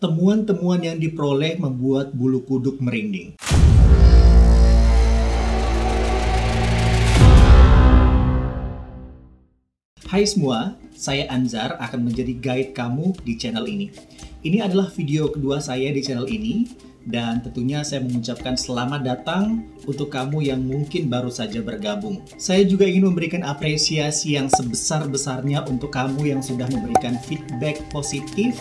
Temuan-temuan yang diperoleh membuat bulu kuduk merinding. Hai semua, saya Anzar akan menjadi guide kamu di channel ini. Ini adalah video kedua saya di channel ini, dan tentunya saya mengucapkan selamat datang untuk kamu yang mungkin baru saja bergabung. Saya juga ingin memberikan apresiasi yang sebesar-besarnya untuk kamu yang sudah memberikan feedback positif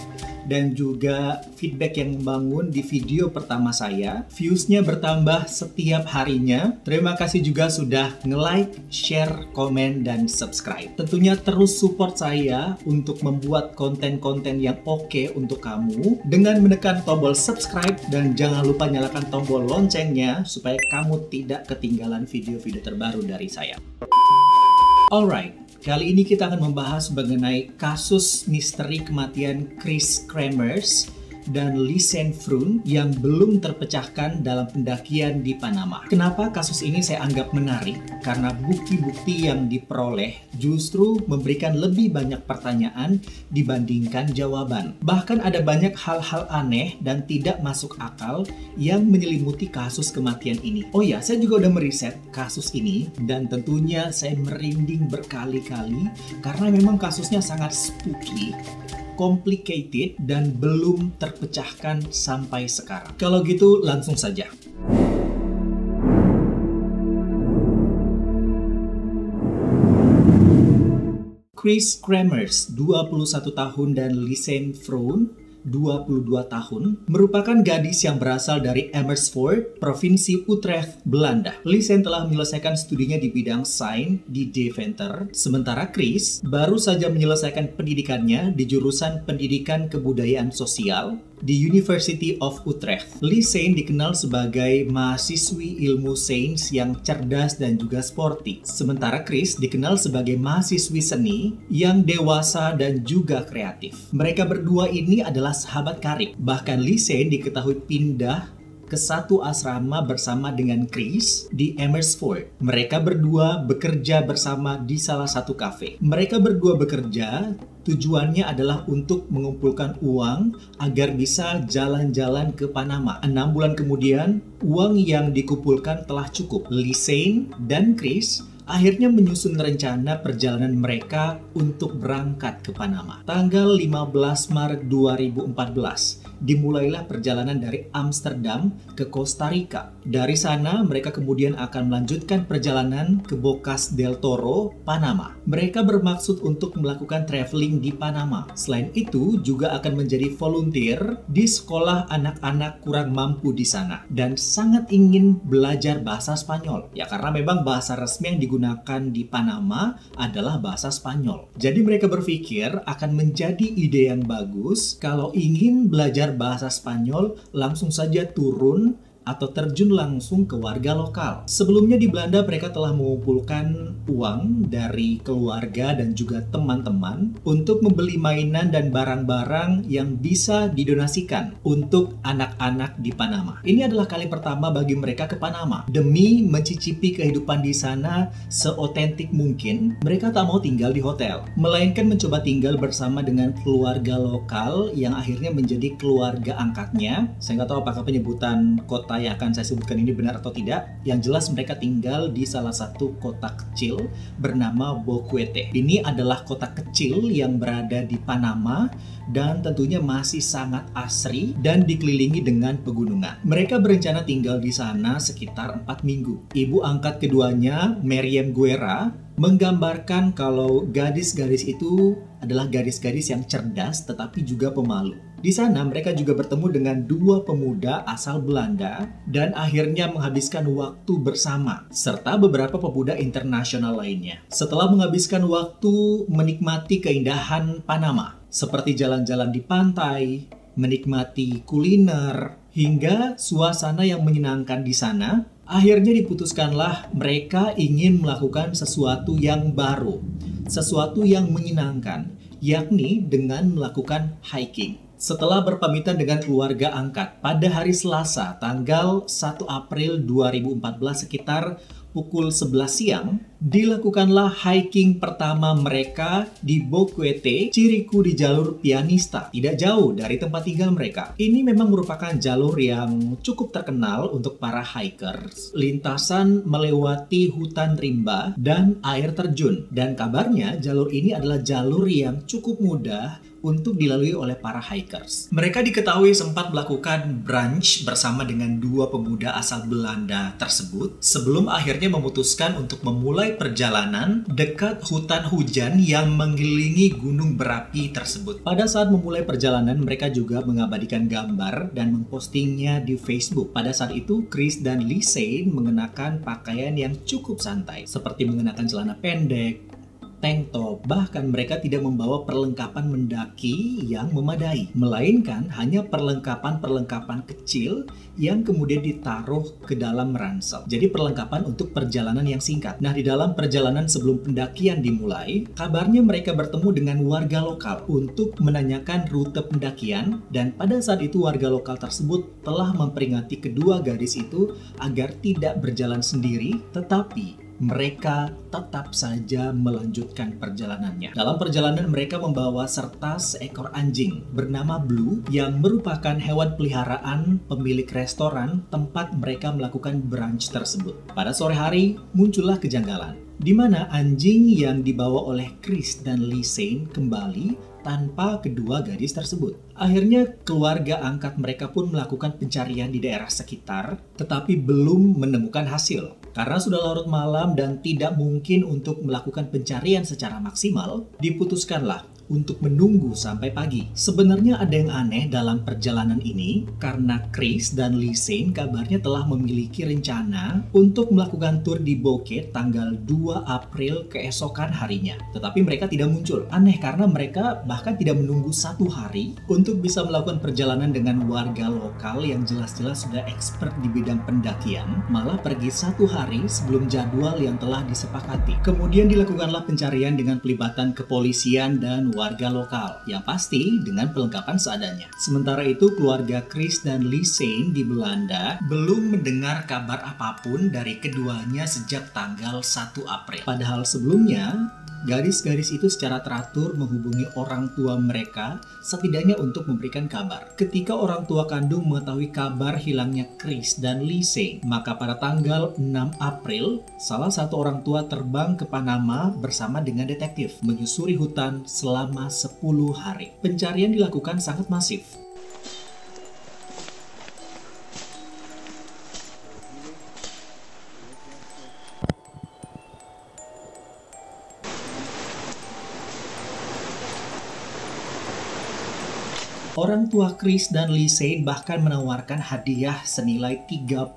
dan juga feedback yang membangun di video pertama saya. Views-nya bertambah setiap harinya. Terima kasih juga sudah nge-like, share, komen, dan subscribe. Tentunya terus support saya untuk membuat konten-konten yang oke untuk kamu dengan menekan tombol subscribe dan jangan lupa nyalakan tombol loncengnya supaya kamu tidak ketinggalan video-video terbaru dari saya. Alright, kali ini kita akan membahas mengenai kasus misteri kematian Chris Kremers dan Lisen Froon yang belum terpecahkan dalam pendakian di Panama. Kenapa kasus ini saya anggap menarik? Karena bukti-bukti yang diperoleh justru memberikan lebih banyak pertanyaan dibandingkan jawaban. Bahkan ada banyak hal-hal aneh dan tidak masuk akal yang menyelimuti kasus kematian ini. Oh ya, saya juga udah meriset kasus ini dan tentunya saya merinding berkali-kali karena memang kasusnya sangat spooky, complicated, dan belum terpecahkan sampai sekarang. Kalau gitu langsung saja. Chris Kremers, 21 tahun, dan Lisen Froon, 22 tahun, merupakan gadis yang berasal dari Amersfoort, Provinsi Utrecht, Belanda. Lisen telah menyelesaikan studinya di bidang sains di Deventer, sementara Chris baru saja menyelesaikan pendidikannya di jurusan Pendidikan Kebudayaan Sosial di University of Utrecht. Lisen dikenal sebagai mahasiswi ilmu sains yang cerdas dan juga sporty. Sementara Chris dikenal sebagai mahasiswi seni yang dewasa dan juga kreatif. Mereka berdua ini adalah sahabat karib. Bahkan Lisen diketahui pindah ke satu asrama bersama dengan Chris di Amersfoort. Mereka berdua bekerja bersama di salah satu kafe. Mereka berdua bekerja, tujuannya adalah untuk mengumpulkan uang agar bisa jalan-jalan ke Panama. 6 bulan kemudian, uang yang dikumpulkan telah cukup. Lisen dan Chris akhirnya menyusun rencana perjalanan mereka untuk berangkat ke Panama. Tanggal 15 Maret 2014, dimulailah perjalanan dari Amsterdam ke Costa Rica. Dari sana, mereka kemudian akan melanjutkan perjalanan ke Bocas del Toro, Panama. Mereka bermaksud untuk melakukan traveling di Panama. Selain itu, juga akan menjadi volunteer di sekolah anak-anak kurang mampu di sana. Dan sangat ingin belajar bahasa Spanyol. Ya, karena memang bahasa resmi yang digunakan di Panama adalah bahasa Spanyol. Jadi mereka berpikir akan menjadi ide yang bagus kalau ingin belajar bahasa Spanyol langsung saja turun atau terjun langsung ke warga lokal. Sebelumnya di Belanda mereka telah mengumpulkan uang dari keluarga dan juga teman-teman untuk membeli mainan dan barang-barang yang bisa didonasikan untuk anak-anak di Panama. Ini adalah kali pertama bagi mereka ke Panama. Demi mencicipi kehidupan di sana seotentik mungkin, mereka tak mau tinggal di hotel, melainkan mencoba tinggal bersama dengan keluarga lokal yang akhirnya menjadi keluarga angkatnya. Saya nggak tahu apakah penyebutan kota yang akan saya sebutkan ini benar atau tidak. Yang jelas mereka tinggal di salah satu kota kecil bernama Boquete. Ini adalah kota kecil yang berada di Panama dan tentunya masih sangat asri dan dikelilingi dengan pegunungan. Mereka berencana tinggal di sana sekitar 4 minggu. Ibu angkat keduanya, Miriam Guerra, menggambarkan kalau gadis-gadis itu adalah gadis-gadis yang cerdas tetapi juga pemalu. Di sana mereka juga bertemu dengan 2 pemuda asal Belanda dan akhirnya menghabiskan waktu bersama serta beberapa pemuda internasional lainnya. Setelah menghabiskan waktu menikmati keindahan Panama seperti jalan-jalan di pantai, menikmati kuliner, hingga suasana yang menyenangkan di sana, akhirnya diputuskanlah mereka ingin melakukan sesuatu yang baru, sesuatu yang menyenangkan, yakni dengan melakukan hiking. Setelah berpamitan dengan keluarga angkat, pada hari Selasa, tanggal 1 April 2014 sekitar pukul 11 siang, Dilakukanlah hiking pertama mereka di Boquete, Chiriku di jalur Pianista, tidak jauh dari tempat tinggal mereka. Ini memang merupakan jalur yang cukup terkenal untuk para hikers. Lintasan melewati hutan rimba dan air terjun. Dan kabarnya jalur ini adalah jalur yang cukup mudah untuk dilalui oleh para hikers. Mereka diketahui sempat melakukan brunch bersama dengan dua pemuda asal Belanda tersebut sebelum akhirnya memutuskan untuk memulai perjalanan dekat hutan hujan yang mengelilingi gunung berapi tersebut. Pada saat memulai perjalanan, mereka juga mengabadikan gambar dan mempostingnya di Facebook. Pada saat itu, Chris dan Lise mengenakan pakaian yang cukup santai, seperti mengenakan celana pendek, tank top, bahkan mereka tidak membawa perlengkapan mendaki yang memadai, melainkan hanya perlengkapan-perlengkapan kecil yang kemudian ditaruh ke dalam ransel. Jadi perlengkapan untuk perjalanan yang singkat. Nah, di dalam perjalanan sebelum pendakian dimulai, kabarnya mereka bertemu dengan warga lokal untuk menanyakan rute pendakian, dan pada saat itu warga lokal tersebut telah memperingati kedua gadis itu agar tidak berjalan sendiri, tetapi mereka tetap saja melanjutkan perjalanannya. Dalam perjalanan mereka membawa serta seekor anjing bernama Blue yang merupakan hewan peliharaan pemilik restoran tempat mereka melakukan brunch tersebut. Pada sore hari muncullah kejanggalan, di mana anjing yang dibawa oleh Chris dan Lise kembali tanpa kedua gadis tersebut. Akhirnya keluarga angkat mereka pun melakukan pencarian di daerah sekitar, tetapi belum menemukan hasil. Karena sudah larut malam dan tidak mungkin untuk melakukan pencarian secara maksimal, diputuskanlah untuk menunggu sampai pagi. Sebenarnya ada yang aneh dalam perjalanan ini karena Chris dan Lise kabarnya telah memiliki rencana untuk melakukan tur di Boquete tanggal 2 April keesokan harinya. Tetapi mereka tidak muncul. Aneh karena mereka bahkan tidak menunggu 1 hari untuk bisa melakukan perjalanan dengan warga lokal yang jelas-jelas sudah expert di bidang pendakian, malah pergi 1 hari sebelum jadwal yang telah disepakati. Kemudian dilakukanlah pencarian dengan pelibatan kepolisian dan warga lokal, yang pasti dengan perlengkapan seadanya. Sementara itu, keluarga Chris dan Lise di Belanda belum mendengar kabar apapun dari keduanya sejak tanggal 1 April. Padahal sebelumnya, gadis-gadis itu secara teratur menghubungi orang tua mereka setidaknya untuk memberikan kabar. Ketika orang tua kandung mengetahui kabar hilangnya Chris dan Lise, maka pada tanggal 6 April, salah satu orang tua terbang ke Panama bersama dengan detektif, menyusuri hutan selama 10 hari. Pencarian dilakukan sangat masif. Orang tua Chris dan Lise bahkan menawarkan hadiah senilai 30.000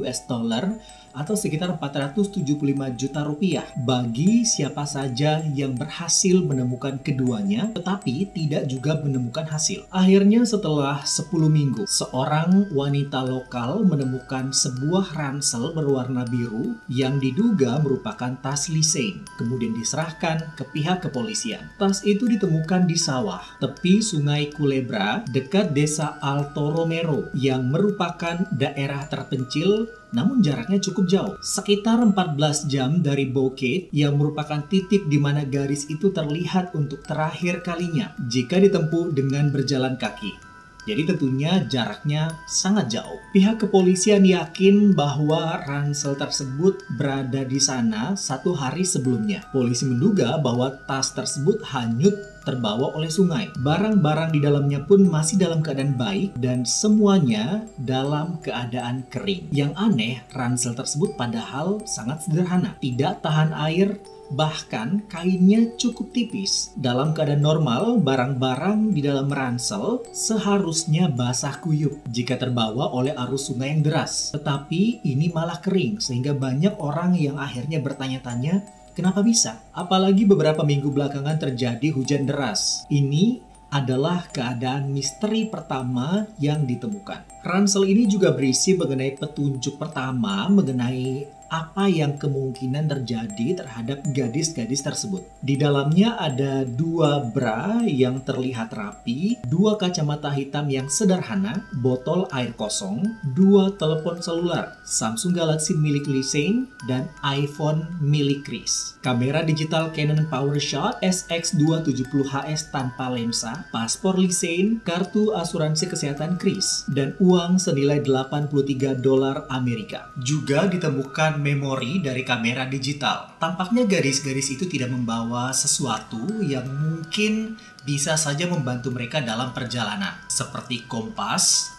US dollar atau sekitar 475 juta rupiah bagi siapa saja yang berhasil menemukan keduanya tetapi tidak juga menemukan hasil. Akhirnya setelah 10 minggu, seorang wanita lokal menemukan sebuah ransel berwarna biru yang diduga merupakan tas Lise, kemudian diserahkan ke pihak kepolisian. Tas itu ditemukan di sawah tepi Sungai Culebra dekat desa Alto Romero yang merupakan daerah terpencil namun jaraknya cukup jauh, sekitar 14 jam dari Boquete yang merupakan titik di mana garis itu terlihat untuk terakhir kalinya jika ditempuh dengan berjalan kaki. Jadi tentunya jaraknya sangat jauh. Pihak kepolisian yakin bahwa ransel tersebut berada di sana 1 hari sebelumnya. Polisi menduga bahwa tas tersebut hanyut terbawa oleh sungai. Barang-barang di dalamnya pun masih dalam keadaan baik dan semuanya dalam keadaan kering. Yang aneh, ransel tersebut padahal sangat sederhana, tidak tahan air, bahkan kainnya cukup tipis. Dalam keadaan normal, barang-barang di dalam ransel seharusnya basah kuyup jika terbawa oleh arus sungai yang deras. Tetapi ini malah kering sehingga banyak orang yang akhirnya bertanya-tanya, kenapa bisa? Apalagi beberapa minggu belakangan terjadi hujan deras. Ini adalah keadaan misteri pertama yang ditemukan. Ransel ini juga berisi mengenai petunjuk pertama mengenai apa yang kemungkinan terjadi terhadap gadis-gadis tersebut. Di dalamnya ada 2 bra yang terlihat rapi, 2 kacamata hitam yang sederhana, botol air kosong, 2 telepon seluler, Samsung Galaxy milik Lisein, dan iPhone milik Chris. Kamera digital Canon PowerShot SX270HS tanpa lensa, paspor Lisein, kartu asuransi kesehatan Chris, dan uang senilai $83 Amerika. Juga ditemukan memori dari kamera digital. Tampaknya gadis-gadis itu tidak membawa sesuatu yang mungkin bisa saja membantu mereka dalam perjalanan, seperti kompas,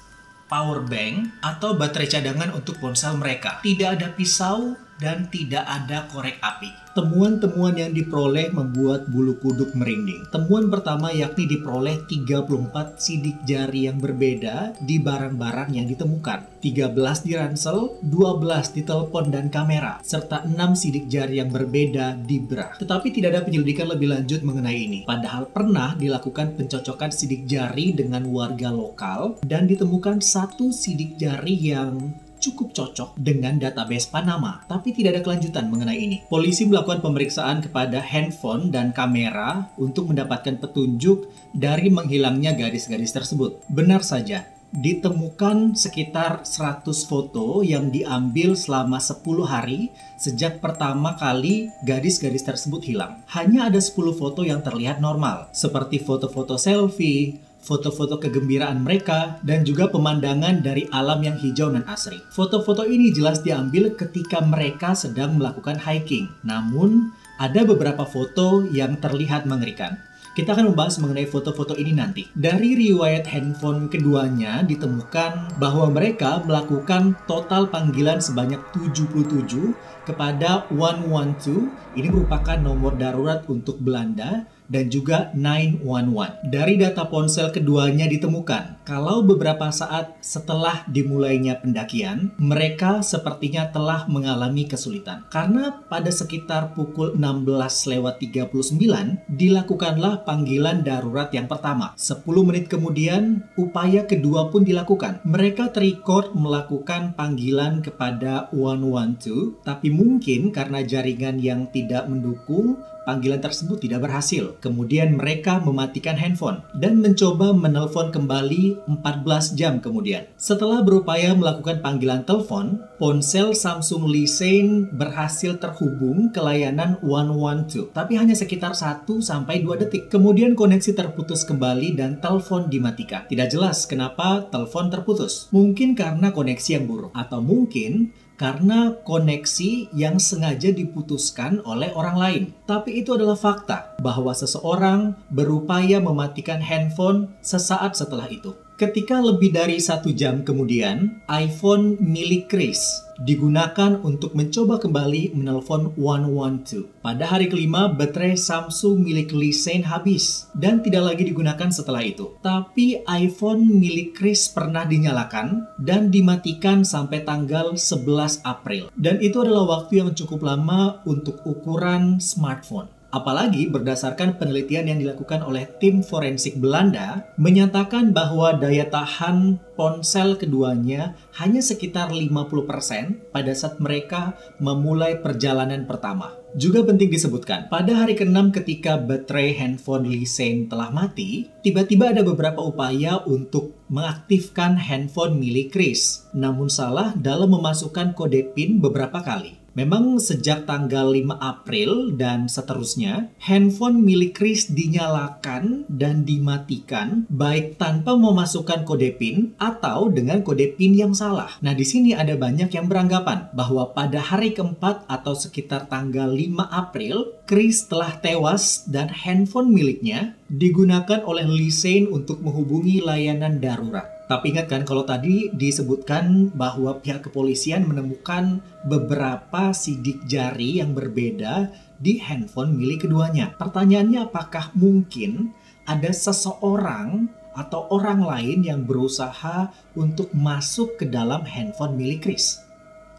power bank, atau baterai cadangan untuk ponsel mereka. Tidak ada pisau dan tidak ada korek api. Temuan-temuan yang diperoleh membuat bulu kuduk merinding. Temuan pertama yakni diperoleh 34 sidik jari yang berbeda di barang-barang yang ditemukan. 13 di ransel, 12 di telepon dan kamera, serta 6 sidik jari yang berbeda di bra. Tetapi tidak ada penyelidikan lebih lanjut mengenai ini. Padahal pernah dilakukan pencocokan sidik jari dengan warga lokal dan ditemukan 1 sidik jari yang cukup cocok dengan database Panama, tapi tidak ada kelanjutan mengenai ini. Polisi melakukan pemeriksaan kepada handphone dan kamera untuk mendapatkan petunjuk dari menghilangnya gadis-gadis tersebut. Benar saja, ditemukan sekitar 100 foto yang diambil selama 10 hari sejak pertama kali gadis-gadis tersebut hilang. Hanya ada 10 foto yang terlihat normal, seperti foto-foto selfie, foto-foto kegembiraan mereka, dan juga pemandangan dari alam yang hijau dan asri. Foto-foto ini jelas diambil ketika mereka sedang melakukan hiking. Namun, ada beberapa foto yang terlihat mengerikan. Kita akan membahas mengenai foto-foto ini nanti. Dari riwayat handphone keduanya ditemukan bahwa mereka melakukan total panggilan sebanyak 77 kepada 112. Ini merupakan nomor darurat untuk Belanda, dan juga 911. Dari data ponsel keduanya ditemukan kalau beberapa saat setelah dimulainya pendakian, mereka sepertinya telah mengalami kesulitan. Karena pada sekitar pukul 16:39 dilakukanlah panggilan darurat yang pertama. 10 menit kemudian, upaya kedua pun dilakukan. Mereka terrecord melakukan panggilan kepada 112, tapi mungkin karena jaringan yang tidak mendukung, panggilan tersebut tidak berhasil. Kemudian mereka mematikan handphone dan mencoba menelpon kembali 14 jam kemudian. Setelah berupaya melakukan panggilan telepon, ponsel Samsung Lisein berhasil terhubung ke layanan 112, tapi hanya sekitar 1-2 detik. Kemudian koneksi terputus kembali dan telepon dimatikan. Tidak jelas kenapa telepon terputus. Mungkin karena koneksi yang buruk, atau mungkin karena koneksi yang sengaja diputuskan oleh orang lain. Tapi itu adalah fakta bahwa seseorang berupaya mematikan handphone sesaat setelah itu. Ketika lebih dari 1 jam kemudian, iPhone milik Chris digunakan untuk mencoba kembali menelpon 112. Pada hari kelima, baterai Samsung milik Lisein habis dan tidak lagi digunakan setelah itu. Tapi iPhone milik Chris pernah dinyalakan dan dimatikan sampai tanggal 11 April. Dan itu adalah waktu yang cukup lama untuk ukuran smartphone. Apalagi berdasarkan penelitian yang dilakukan oleh tim forensik Belanda menyatakan bahwa daya tahan ponsel keduanya hanya sekitar 50% pada saat mereka memulai perjalanan pertama. Juga penting disebutkan, pada hari ke-6 ketika baterai handphone Lisein telah mati, tiba-tiba ada beberapa upaya untuk mengaktifkan handphone milik Chris. Namun salah dalam memasukkan kode PIN beberapa kali. Memang sejak tanggal 5 April dan seterusnya, handphone milik Chris dinyalakan dan dimatikan baik tanpa memasukkan kode PIN atau dengan kode PIN yang salah. Nah, di sini ada banyak yang beranggapan bahwa pada hari keempat atau sekitar tanggal 5 April, Chris telah tewas dan handphone miliknya digunakan oleh Lisein untuk menghubungi layanan darurat. Tapi ingat kan, kalau tadi disebutkan bahwa pihak kepolisian menemukan beberapa sidik jari yang berbeda di handphone milik keduanya. Pertanyaannya, apakah mungkin ada seseorang atau orang lain yang berusaha untuk masuk ke dalam handphone milik Chris?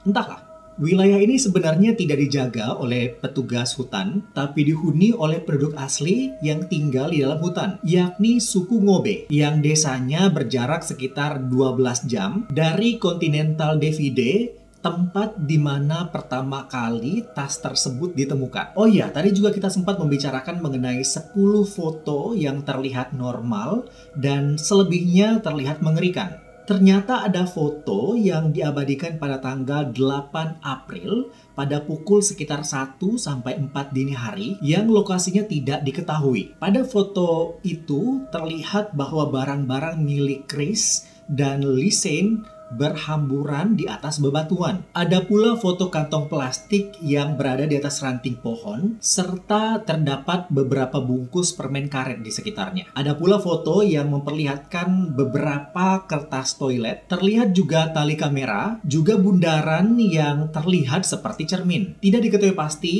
Entahlah. Wilayah ini sebenarnya tidak dijaga oleh petugas hutan, tapi dihuni oleh penduduk asli yang tinggal di dalam hutan, yakni suku Ngobe, yang desanya berjarak sekitar 12 jam dari Continental Divide tempat di mana pertama kali tas tersebut ditemukan. Oh iya, tadi juga kita sempat membicarakan mengenai 10 foto yang terlihat normal dan selebihnya terlihat mengerikan. Ternyata ada foto yang diabadikan pada tanggal 8 April pada pukul sekitar 1 sampai 4 dini hari yang lokasinya tidak diketahui. Pada foto itu terlihat bahwa barang-barang milik Chris dan Lisanne berhamburan di atas bebatuan. Ada pula foto kantong plastik yang berada di atas ranting pohon, serta terdapat beberapa bungkus permen karet di sekitarnya. Ada pula foto yang memperlihatkan beberapa kertas toilet, terlihat juga tali kamera, juga bundaran yang terlihat seperti cermin. Tidak diketahui pasti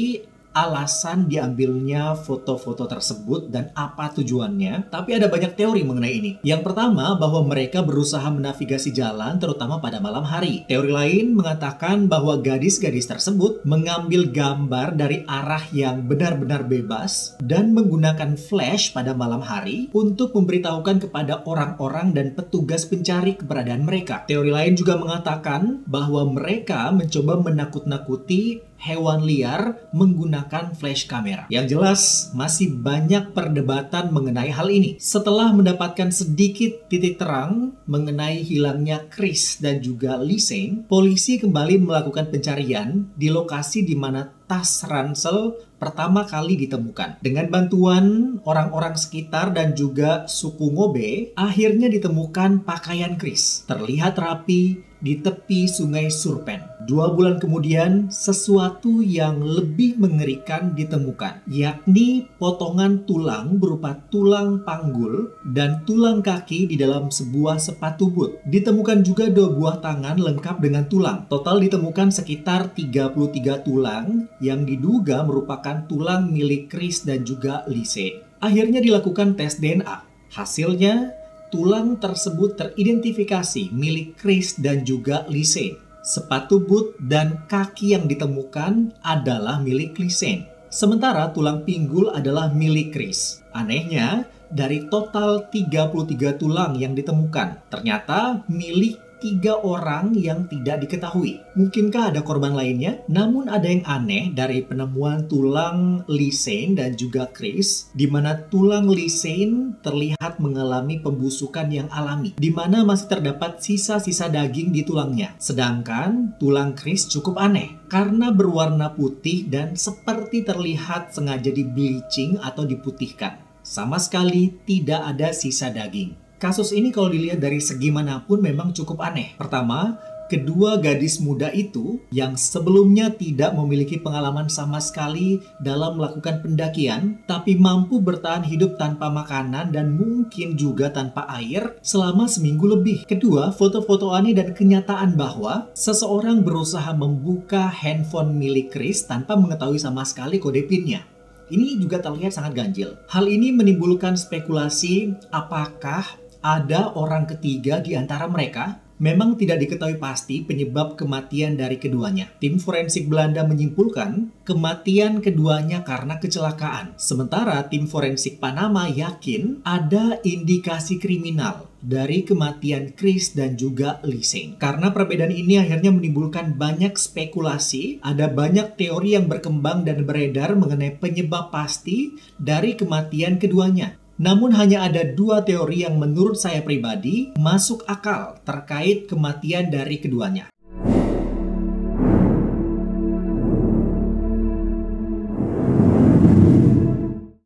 alasan diambilnya foto-foto tersebut dan apa tujuannya, tapi ada banyak teori mengenai ini. Yang pertama, bahwa mereka berusaha menavigasi jalan terutama pada malam hari. Teori lain mengatakan bahwa gadis-gadis tersebut mengambil gambar dari arah yang benar-benar bebas dan menggunakan flash pada malam hari untuk memberitahukan kepada orang-orang dan petugas pencari keberadaan mereka. Teori lain juga mengatakan bahwa mereka mencoba menakut-nakuti hewan liar menggunakan flash kamera. Yang jelas, masih banyak perdebatan mengenai hal ini. Setelah mendapatkan sedikit titik terang mengenai hilangnya Chris dan juga Lisanne, polisi kembali melakukan pencarian di lokasi di mana tas ransel pertama kali ditemukan. Dengan bantuan orang-orang sekitar dan juga suku Ngobe, akhirnya ditemukan pakaian Chris. Terlihat rapi di tepi sungai Surpen. 2 bulan kemudian, sesuatu yang lebih mengerikan ditemukan, yakni potongan tulang berupa tulang panggul dan tulang kaki di dalam sebuah sepatu boot. Ditemukan juga 2 buah tangan lengkap dengan tulang. Total ditemukan sekitar 33 tulang yang diduga merupakan tulang milik Chris dan juga Lisanne. Akhirnya dilakukan tes DNA. Hasilnya, tulang tersebut teridentifikasi milik Chris dan juga Lisanne. Sepatu boot dan kaki yang ditemukan adalah milik Lisanne. Sementara tulang pinggul adalah milik Chris. Anehnya, dari total 33 tulang yang ditemukan, ternyata milik 3 orang yang tidak diketahui. Mungkinkah ada korban lainnya? Namun ada yang aneh dari penemuan tulang Lisanne dan juga Chris, di mana tulang Lisanne terlihat mengalami pembusukan yang alami, di mana masih terdapat sisa-sisa daging di tulangnya. Sedangkan tulang Chris cukup aneh, karena berwarna putih dan seperti terlihat sengaja di bleaching atau diputihkan. Sama sekali tidak ada sisa daging. Kasus ini kalau dilihat dari segi manapun memang cukup aneh. Pertama, kedua gadis muda itu yang sebelumnya tidak memiliki pengalaman sama sekali dalam melakukan pendakian, tapi mampu bertahan hidup tanpa makanan dan mungkin juga tanpa air selama seminggu lebih. Kedua, foto-foto aneh dan kenyataan bahwa seseorang berusaha membuka handphone milik Chris tanpa mengetahui sama sekali kode PIN-nya. Ini juga terlihat sangat ganjil. Hal ini menimbulkan spekulasi apakah ada orang ketiga di antara mereka. Memang tidak diketahui pasti penyebab kematian dari keduanya. Tim forensik Belanda menyimpulkan kematian keduanya karena kecelakaan. Sementara tim forensik Panama yakin ada indikasi kriminal dari kematian Chris dan juga Lisanne. Karena perbedaan ini akhirnya menimbulkan banyak spekulasi, ada banyak teori yang berkembang dan beredar mengenai penyebab pasti dari kematian keduanya. Namun hanya ada 2 teori yang menurut saya pribadi masuk akal terkait kematian dari keduanya.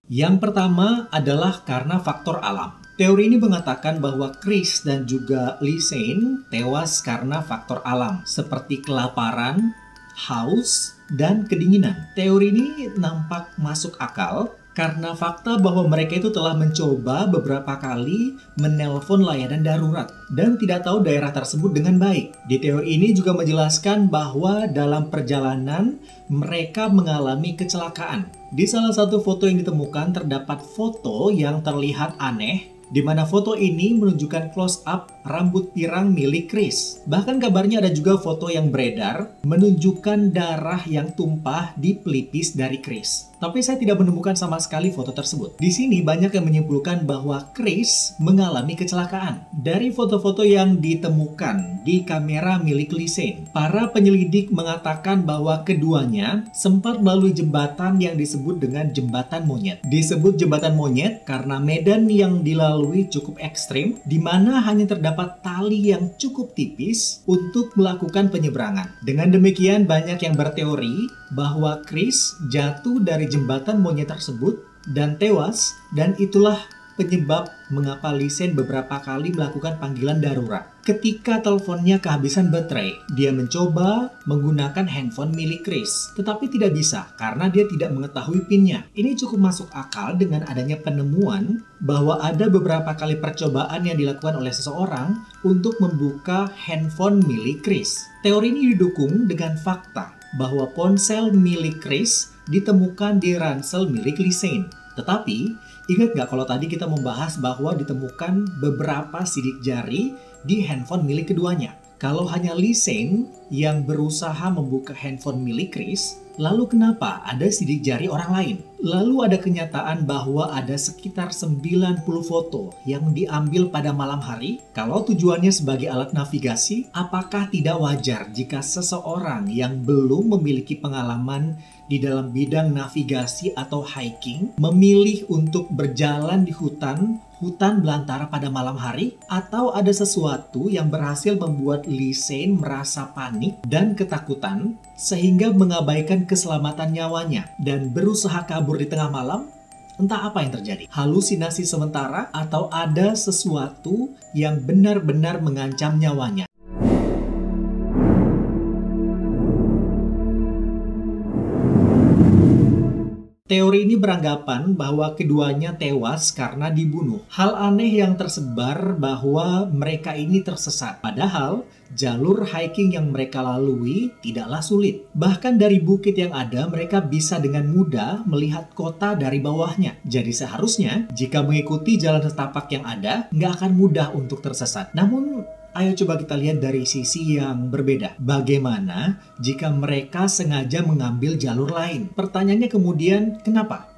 Yang pertama adalah karena faktor alam. Teori ini mengatakan bahwa Chris dan juga Lisanne tewas karena faktor alam, seperti kelaparan, haus, dan kedinginan. Teori ini nampak masuk akal karena fakta bahwa mereka itu telah mencoba beberapa kali menelpon layanan darurat dan tidak tahu daerah tersebut dengan baik. Di teori ini juga menjelaskan bahwa dalam perjalanan mereka mengalami kecelakaan. Di salah satu foto yang ditemukan terdapat foto yang terlihat aneh, di mana foto ini menunjukkan close-up rambut pirang milik Chris. Bahkan kabarnya ada juga foto yang beredar menunjukkan darah yang tumpah di pelipis dari Chris. Tapi saya tidak menemukan sama sekali foto tersebut. Di sini banyak yang menyimpulkan bahwa Chris mengalami kecelakaan. Dari foto-foto yang ditemukan di kamera milik Lysane, para penyelidik mengatakan bahwa keduanya sempat melalui jembatan yang disebut dengan jembatan monyet. Disebut jembatan monyet karena medan yang dilalui cukup ekstrim, di mana hanya terdapat tali yang cukup tipis untuk melakukan penyeberangan. Dengan demikian, banyak yang berteori bahwa Chris jatuh dari jembatan monyet tersebut dan tewas, dan itulah penyebab mengapa Lysane beberapa kali melakukan panggilan darurat. Ketika teleponnya kehabisan baterai, dia mencoba menggunakan handphone milik Chris, tetapi tidak bisa karena dia tidak mengetahui PIN-nya. Ini cukup masuk akal dengan adanya penemuan bahwa ada beberapa kali percobaan yang dilakukan oleh seseorang untuk membuka handphone milik Chris. Teori ini didukung dengan fakta bahwa ponsel milik Chris ditemukan di ransel milik Lysane. Tetapi, ingat nggak kalau tadi kita membahas bahwa ditemukan beberapa sidik jari di handphone milik keduanya? Kalau hanya Lysane yang berusaha membuka handphone milik Chris, lalu kenapa ada sidik jari orang lain? Lalu ada kenyataan bahwa ada sekitar 90 foto yang diambil pada malam hari. Kalau tujuannya sebagai alat navigasi, apakah tidak wajar jika seseorang yang belum memiliki pengalaman di dalam bidang navigasi atau hiking memilih untuk berjalan di hutan belantara pada malam hari? Atau ada sesuatu yang berhasil membuat Lysane merasa panik dan ketakutan sehingga mengabaikan keselamatan nyawanya dan berusaha kabur di tengah malam? Entah apa yang terjadi, halusinasi sementara atau ada sesuatu yang benar-benar mengancam nyawanya. Teori ini beranggapan bahwa keduanya tewas karena dibunuh. Hal aneh yang tersebar bahwa mereka ini tersesat. Padahal jalur hiking yang mereka lalui tidaklah sulit. Bahkan dari bukit yang ada, mereka bisa dengan mudah melihat kota dari bawahnya. Jadi seharusnya jika mengikuti jalan setapak yang ada, nggak akan mudah untuk tersesat. Namun, ayo coba kita lihat dari sisi yang berbeda. Bagaimana jika mereka sengaja mengambil jalur lain? Pertanyaannya kemudian, kenapa?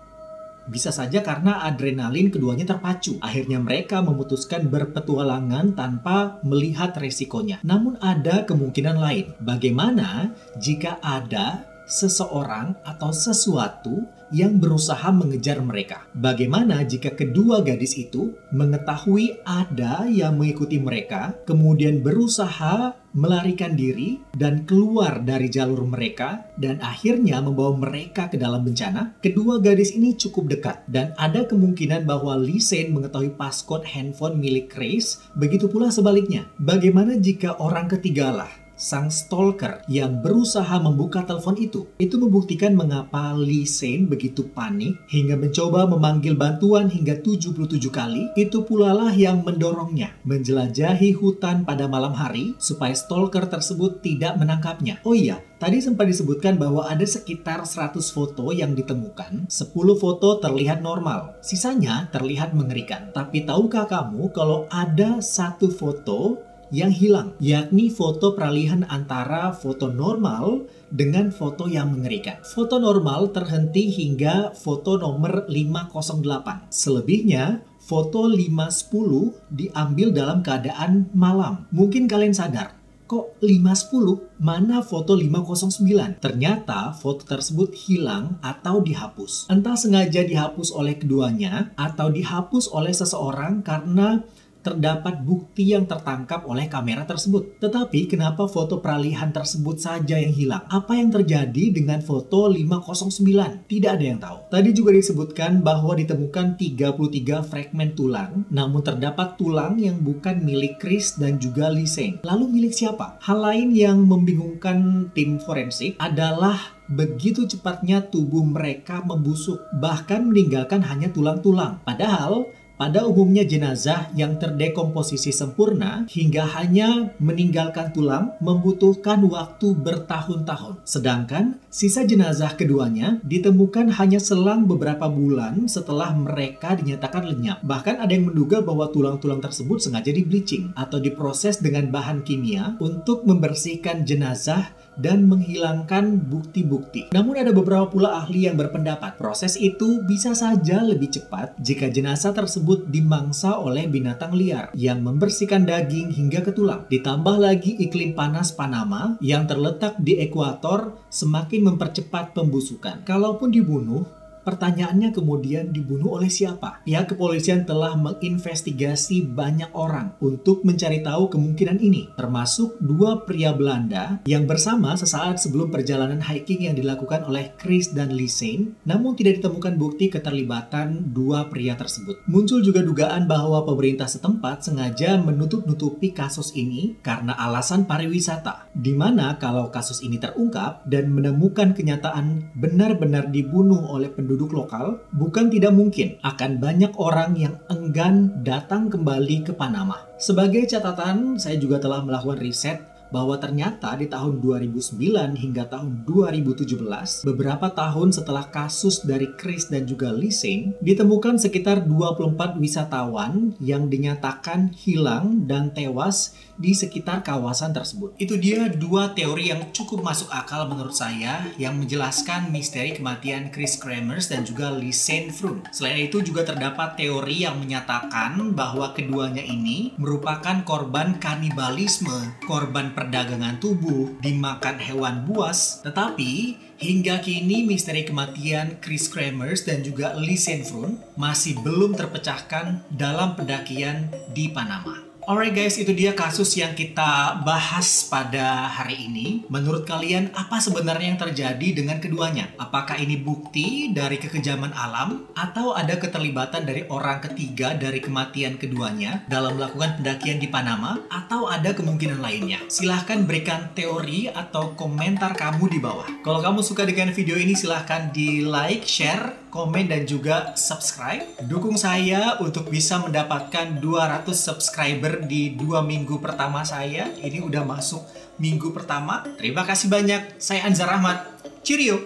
Bisa saja karena adrenalin keduanya terpacu. Akhirnya mereka memutuskan berpetualangan tanpa melihat resikonya. Namun ada kemungkinan lain. Bagaimana jika ada seseorang atau sesuatu yang berusaha mengejar mereka? Bagaimana jika kedua gadis itu mengetahui ada yang mengikuti mereka, kemudian berusaha melarikan diri dan keluar dari jalur mereka, dan akhirnya membawa mereka ke dalam bencana? Kedua gadis ini cukup dekat, dan ada kemungkinan bahwa Lysane mengetahui passcode handphone milik Chris, begitu pula sebaliknya. Bagaimana jika orang ketigalah sang stalker yang berusaha membuka telepon itu? Itu membuktikan mengapa Lysane begitu panik hingga mencoba memanggil bantuan hingga 77 kali. Itu pula lah yang mendorongnya menjelajahi hutan pada malam hari supaya stalker tersebut tidak menangkapnya. Oh iya, tadi sempat disebutkan bahwa ada sekitar 100 foto yang ditemukan. 10 foto terlihat normal, sisanya terlihat mengerikan. Tapi tahukah kamu kalau ada satu foto yang hilang, yakni foto peralihan antara foto normal dengan foto yang mengerikan. Foto normal terhenti hingga foto nomor 508. Selebihnya, foto 510 diambil dalam keadaan malam. Mungkin kalian sadar, kok 510? Mana foto 509? Ternyata foto tersebut hilang atau dihapus. Entah sengaja dihapus oleh keduanya atau dihapus oleh seseorang karena terdapat bukti yang tertangkap oleh kamera tersebut. Tetapi kenapa foto peralihan tersebut saja yang hilang? Apa yang terjadi dengan foto 509? Tidak ada yang tahu. Tadi juga disebutkan bahwa ditemukan 33 fragmen tulang, namun terdapat tulang yang bukan milik Chris dan juga Lysane. Lalu milik siapa? Hal lain yang membingungkan tim forensik adalah begitu cepatnya tubuh mereka membusuk, bahkan meninggalkan hanya tulang-tulang. Padahal Pada umumnya jenazah yang terdekomposisi sempurna hingga hanya meninggalkan tulang membutuhkan waktu bertahun-tahun. Sedangkan sisa jenazah keduanya ditemukan hanya selang beberapa bulan setelah mereka dinyatakan lenyap. Bahkan ada yang menduga bahwa tulang-tulang tersebut sengaja di-bleaching atau diproses dengan bahan kimia untuk membersihkan jenazah dan menghilangkan bukti-bukti. Namun ada beberapa pula ahli yang berpendapat proses itu bisa saja lebih cepat jika jenazah tersebut dimangsa oleh binatang liar yang membersihkan daging hingga ke tulang. Ditambah lagi iklim panas Panama yang terletak di ekuator semakin mempercepat pembusukan. Kalaupun dibunuh, pertanyaannya kemudian dibunuh oleh siapa? Pihak kepolisian telah menginvestigasi banyak orang untuk mencari tahu kemungkinan ini, termasuk dua pria Belanda yang bersama sesaat sebelum perjalanan hiking yang dilakukan oleh Chris dan Lisanne, namun tidak ditemukan bukti keterlibatan dua pria tersebut. Muncul juga dugaan bahwa pemerintah setempat sengaja menutup-nutupi kasus ini karena alasan pariwisata, di mana kalau kasus ini terungkap dan menemukan kenyataan benar-benar dibunuh oleh penduduk lokal, bukan tidak mungkin akan banyak orang yang enggan datang kembali ke Panama. Sebagai catatan, saya juga telah melakukan riset bahwa ternyata di tahun 2009 hingga tahun 2017, beberapa tahun setelah kasus dari Chris dan juga Lisanne, ditemukan sekitar 24 wisatawan yang dinyatakan hilang dan tewas di sekitar kawasan tersebut. Itu dia dua teori yang cukup masuk akal menurut saya yang menjelaskan misteri kematian Chris Kremers dan juga Lisanne Froon. Selain itu juga terdapat teori yang menyatakan bahwa keduanya ini merupakan korban kanibalisme, korban perdagangan tubuh, dimakan hewan buas. Tetapi hingga kini misteri kematian Chris Kremers dan juga Lisanne Froon masih belum terpecahkan dalam pendakian di Panama. Alright guys, itu dia kasus yang kita bahas pada hari ini. Menurut kalian, apa sebenarnya yang terjadi dengan keduanya? Apakah ini bukti dari kekejaman alam? Atau ada keterlibatan dari orang ketiga dari kematian keduanya dalam melakukan pendakian di Panama? Atau ada kemungkinan lainnya? Silahkan berikan teori atau komentar kamu di bawah. Kalau kamu suka dengan video ini, silahkan di like, share, komen, dan juga subscribe. Dukung saya untuk bisa mendapatkan 200 subscriber di 2 minggu pertama saya. Ini udah masuk minggu pertama. Terima kasih banyak. Saya Anzar Ahmad. Cheerio!